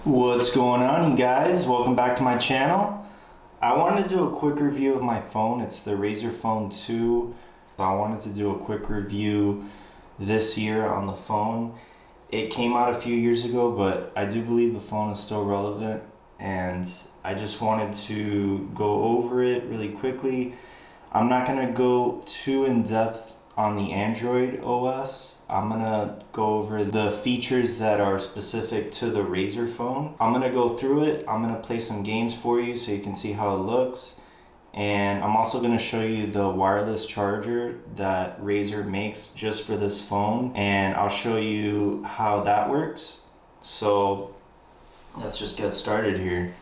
What's going on, you guys? Welcome back to my channel. I wanted to do a quick review of my phone. It's the Razer Phone 2. I wanted to do a quick review this year on the phone. It came out a few years ago, but I do believe the phone is still relevant, and I just wanted to go over it really quickly. I'm not going to go too in depth on the Android OS. I'm gonna go over the features that are specific to the Razer phone. I'm gonna go through it. I'm gonna play some games for you so you can see how it looks. And I'm also gonna show you the wireless charger that Razer makes just for this phone. And I'll show you how that works. So let's just get started here.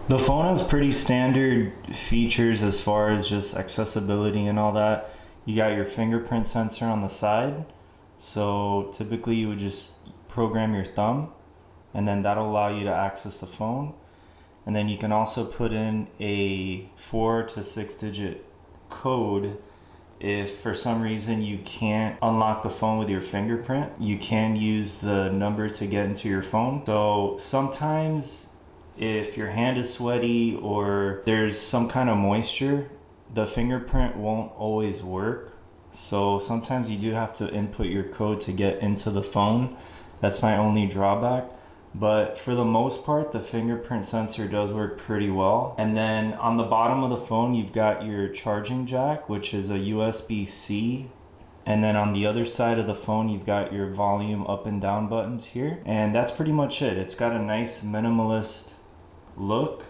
The phone has pretty standard features as far as just accessibility and all that. You got your fingerprint sensor on the side. So typically you would just program your thumb, and then that'll allow you to access the phone. And then you can also put in a 4 to 6 digit code. If for some reason you can't unlock the phone with your fingerprint, you can use the number to get into your phone. So sometimes if your hand is sweaty or there's some kind of moisture, the fingerprint won't always work. So sometimes you do have to input your code to get into the phone. That's my only drawback. But for the most part, the fingerprint sensor does work pretty well. And then on the bottom of the phone, you've got your charging jack, which is a USB-C. And then on the other side of the phone, you've got your volume up and down buttons here. And that's pretty much it. It's got a nice minimalist look.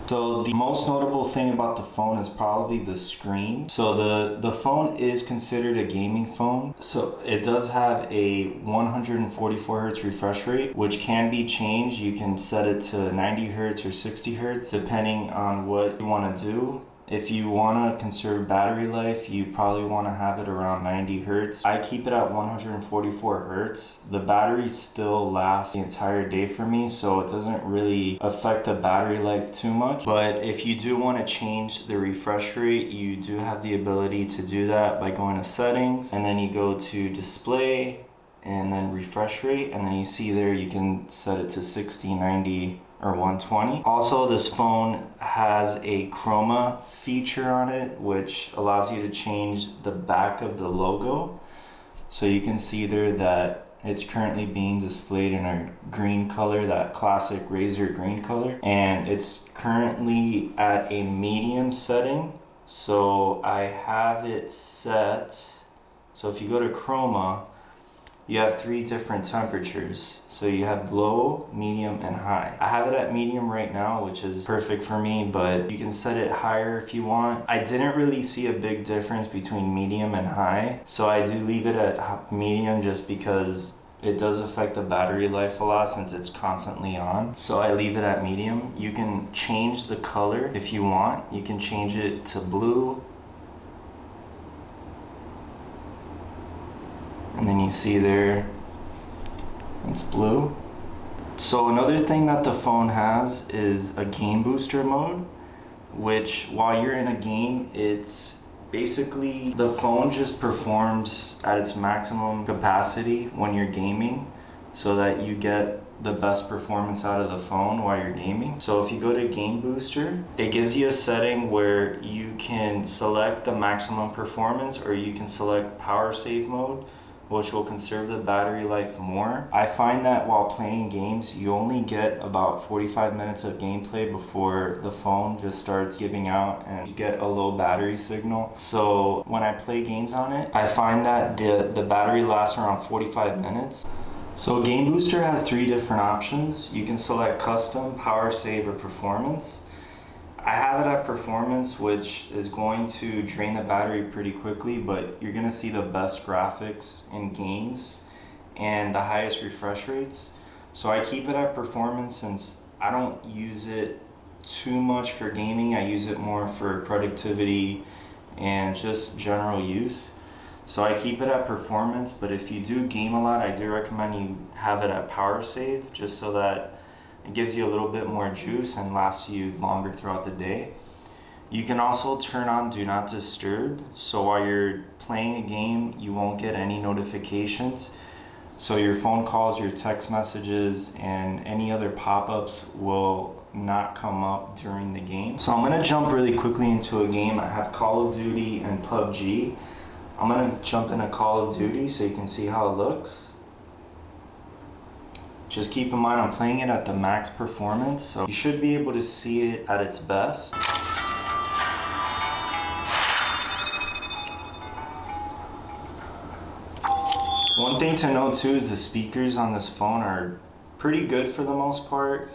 So the most notable thing about the phone is probably the screen. So the phone is considered a gaming phone. So it does have a 144 hertz refresh rate, which can be changed. You can set it to 90 hertz or 60 hertz, depending on what you want to do. If you want to conserve battery life, you probably want to have it around 90 hertz. I keep it at 144 hertz. The battery still lasts the entire day for me, so it doesn't really affect the battery life too much. But if you do want to change the refresh rate, you do have the ability to do that by going to settings, and then you go to display, and then refresh rate, and then you see there you can set it to 60, 90, or 120. Also, this phone has a chroma feature on it, which allows you to change the back of the logo. So you can see there that it's currently being displayed in a green color, that classic Razer green color. And it's currently at a medium setting. So I have it set, so if you go to chroma, you have 3 different temperatures. So you have low, medium, and high. I have it at medium right now, which is perfect for me, but you can set it higher if you want. I didn't really see a big difference between medium and high, so I do leave it at medium just because it does affect the battery life a lot since it's constantly on. So I leave it at medium. You can change the color if you want. You can change it to blue. And then you see there, it's blue. So another thing that the phone has is a game booster mode, which while you're in a game, it's basically the phone just performs at its maximum capacity when you're gaming so that you get the best performance out of the phone while you're gaming. So if you go to game booster, it gives you a setting where you can select the maximum performance, or you can select power save mode, which will conserve the battery life more. I find that while playing games, you only get about 45 minutes of gameplay before the phone just starts giving out and you get a low battery signal. So when I play games on it, I find that the battery lasts around 45 minutes. So Game Booster has 3 different options. You can select custom, power save, or performance. I have it at performance, which is going to drain the battery pretty quickly, but you're gonna see the best graphics in games and the highest refresh rates. So I keep it at performance since I don't use it too much for gaming. I use it more for productivity and just general use. So I keep it at performance, but if you do game a lot, I do recommend you have it at power save, just so that it gives you a little bit more juice and lasts you longer throughout the day. You can also turn on Do Not Disturb, so while you're playing a game, you won't get any notifications. So your phone calls, your text messages, and any other pop-ups will not come up during the game. So I'm gonna jump really quickly into a game. I have Call of Duty and PUBG. I'm gonna jump into Call of Duty so you can see how it looks. Just keep in mind I'm playing it at the max performance, so you should be able to see it at its best. One thing to note too is the speakers on this phone are pretty good for the most part.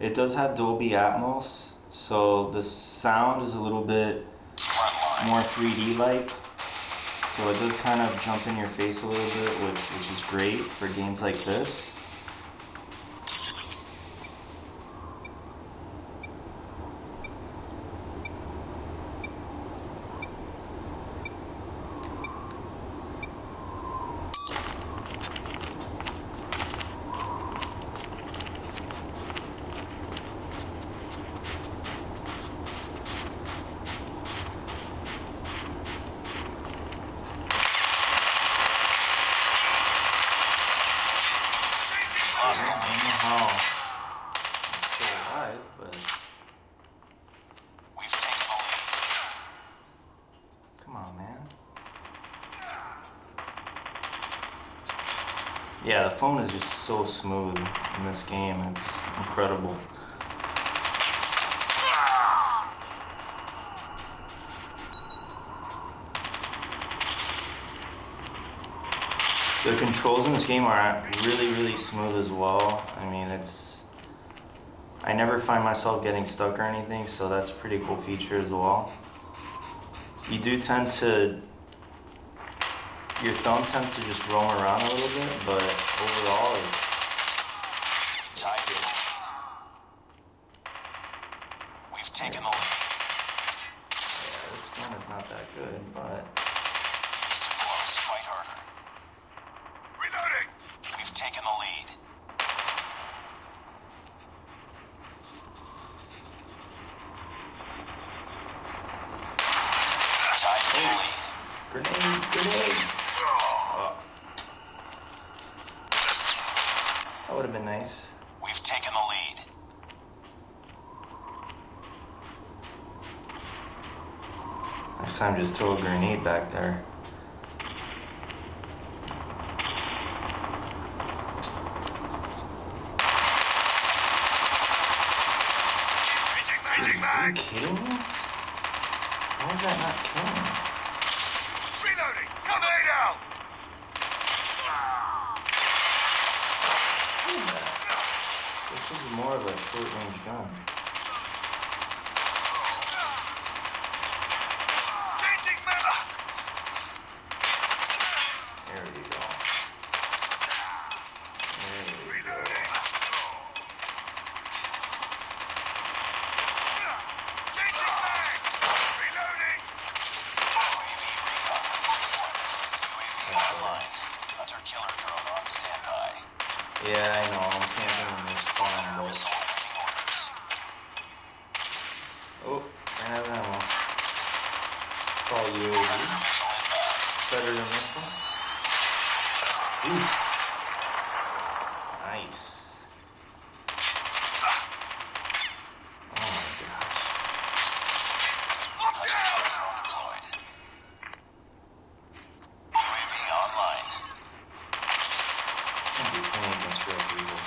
It does have Dolby Atmos, so the sound is a little bit more 3D like. So it does kind of jump in your face a little bit, which is great for games like this. I don't know how I'm still alive, but we've taken the lead. Come on, man. Yeah, the phone is just so smooth in this game. It's incredible. The controls in this game are really smooth as well. I mean, I never find myself getting stuck or anything, so that's a pretty cool feature as well. You do tend to, your thumb tends to just roam around a little bit, but overall it's tied. We've taken the lead. Yeah, this one is not that good, but Used to close, fight harder. Reloading! We've taken the lead. Tied for the lead. grenade. Oh. That would have been nice. We've taken the lead. Next time, just throw a grenade back there. Are you kidding me? How is that not killing? Reloading! Grenade out! This is more of a short-range gun. Changing meta! There we go. There we go. Reloading! Changing mag! Reloading! UAV recon UAV online. Hunter killer drone on standby. Yeah, I know. I'm camping in this spawn, but... Missile awaiting orders. Oh, I have ammo. Call UAV. Missile inbound. Better than this one. Ooh. Nice. Oh my gosh. Hunter killer drone deployed. UAV online. Can't be playing against real people.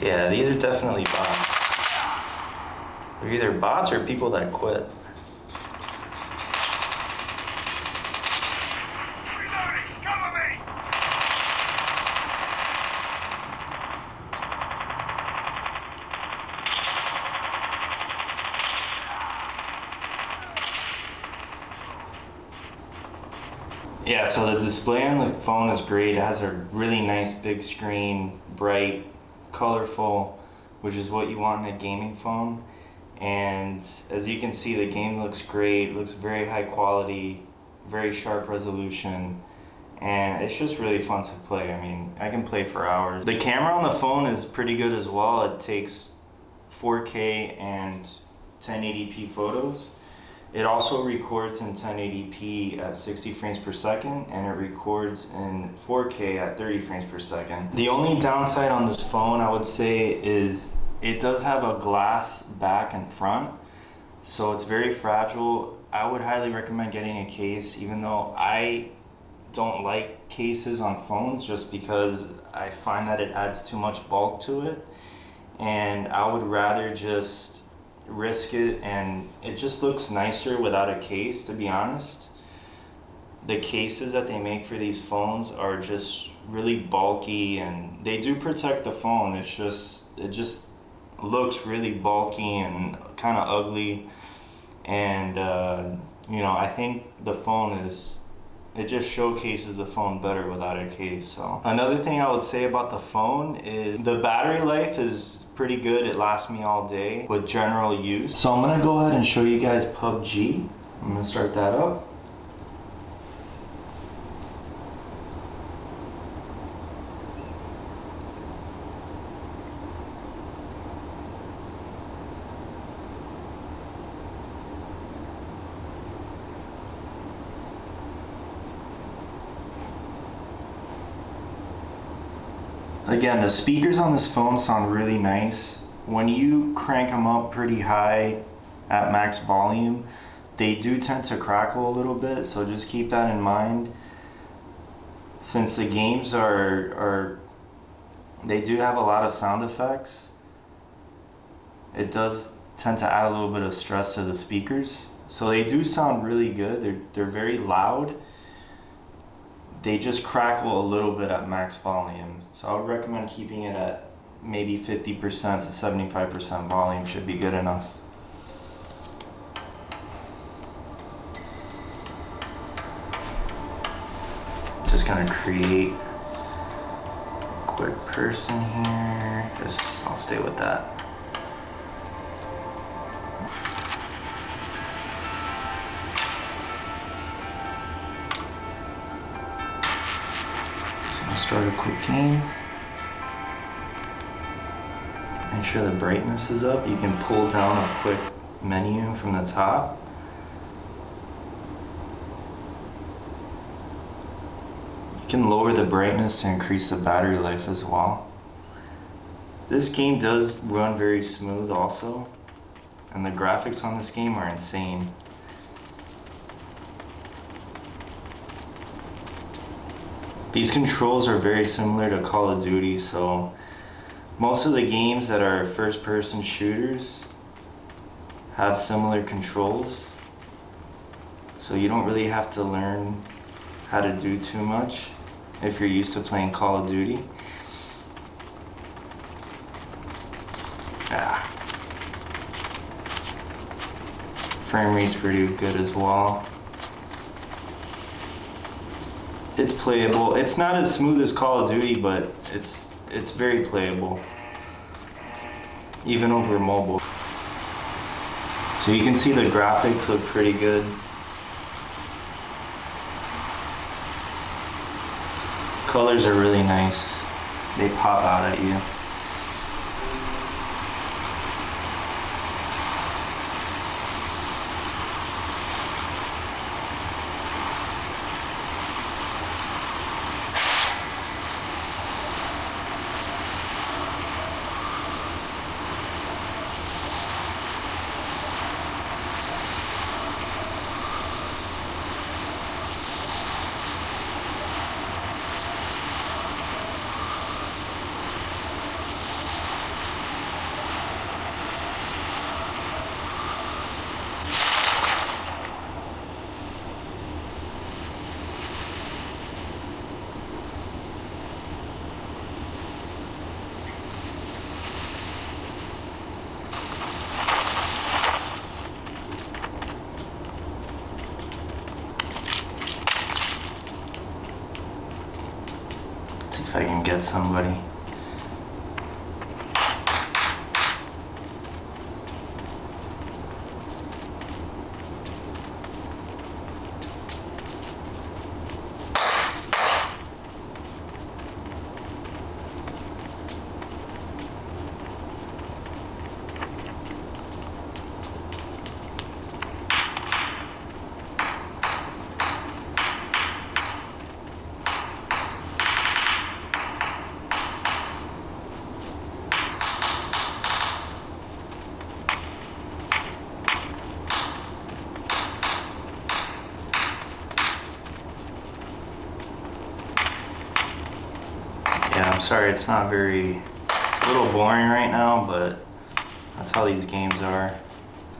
Yeah, these are definitely bots. They're either bots or people that quit. Reloading! Cover me! Yeah, so the display on the phone is great. It has a really nice big screen, bright, colorful, which is what you want in a gaming phone. And as you can see, the game looks great, looks very high quality, very sharp resolution, and it's just really fun to play. I mean, I can play for hours. The camera on the phone is pretty good as well. It takes 4K and 1080p photos. It also records in 1080p at 60 frames per second, and it records in 4K at 30 frames per second. The only downside on this phone, I would say, is it does have a glass back and front, so it's very fragile. I would highly recommend getting a case, even though I don't like cases on phones just because I find that it adds too much bulk to it, and I would rather just risk it, and it just looks nicer without a case, to be honest. The cases that they make for these phones are just really bulky, and they do protect the phone. It just looks really bulky and kind of ugly, and I think the phone it just showcases the phone better without a case. So another thing I would say about the phone is the battery life is pretty good. It lasts me all day with general use. So I'm gonna go ahead and show you guys PUBG. I'm gonna start that up. Again, the speakers on this phone sound really nice. When you crank them up pretty high at max volume, they do tend to crackle a little bit, so just keep that in mind. Since the games they do have a lot of sound effects, it does tend to add a little bit of stress to the speakers. So they do sound really good. They're very loud. They just crackle a little bit at max volume. So I would recommend keeping it at maybe 50% to 75% volume should be good enough. Just gonna create a quick person here. I'll stay with that. Start a quick game. Make sure the brightness is up. You can pull down a quick menu from the top. You can lower the brightness to increase the battery life as well. This game does run very smooth also, and the graphics on this game are insane. These controls are very similar to Call of Duty, so most of the games that are first-person shooters have similar controls, so you don't really have to learn how to do too much if you're used to playing Call of Duty. Frame rate's pretty good as well. It's playable. It's not as smooth as Call of Duty, but it's very playable, even over mobile. So you can see the graphics look pretty good. Colors are really nice. They pop out at you. If I can get somebody. Yeah, I'm sorry, it's not very, a little boring right now, but that's how these games are.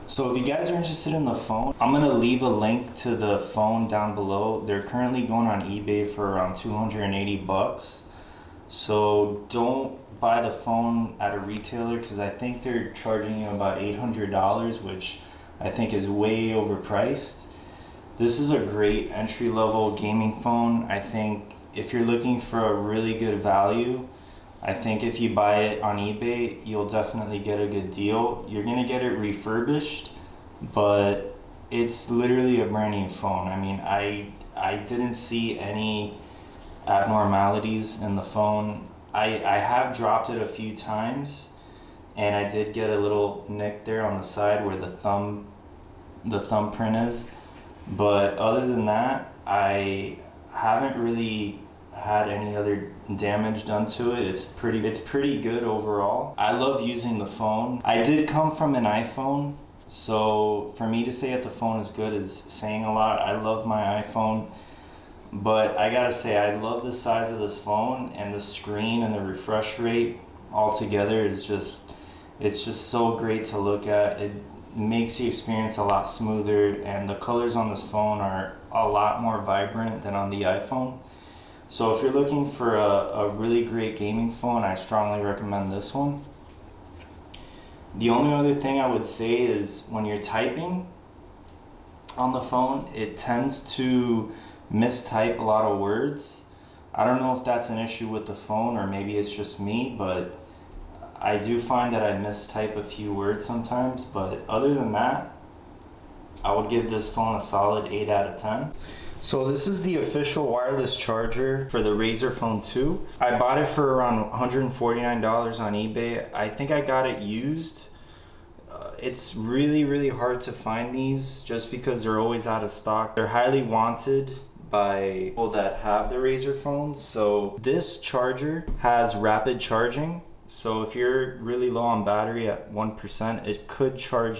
So if you guys are interested in the phone, I'm gonna leave a link to the phone down below. They're currently going on eBay for around 280 bucks. So don't buy the phone at a retailer because I think they're charging you about $800, which I think is way overpriced. This is a great entry-level gaming phone. I think if you're looking for a really good value, I think if you buy it on eBay, you'll definitely get a good deal. You're gonna get it refurbished, but it's literally a brand new phone. I mean, I didn't see any abnormalities in the phone. I have dropped it a few times, and I did get a little nick there on the side where the thumbprint is. But other than that, I haven't really had any other damage done to it. It's pretty good overall. I love using the phone. I did come from an iPhone, so for me to say that the phone is good is saying a lot. I love my iPhone, but I gotta say I love the size of this phone, and the screen and the refresh rate altogether is it's just so great to look at. It makes the experience a lot smoother, and the colors on this phone are a lot more vibrant than on the iPhone. So if you're looking for a really great gaming phone, I strongly recommend this one. The only other thing I would say is when you're typing on the phone, it tends to mistype a lot of words. I don't know if that's an issue with the phone or maybe it's just me, but I do find that I mistype a few words sometimes. But other than that, I would give this phone a solid 8 out of 10. So this is the official wireless charger for the Razer Phone 2. I bought it for around $149 on eBay. I think I got it used. It's really hard to find these just because they're always out of stock. They're highly wanted by people that have the Razer phones. So this charger has rapid charging. So if you're really low on battery at 1%, it could charge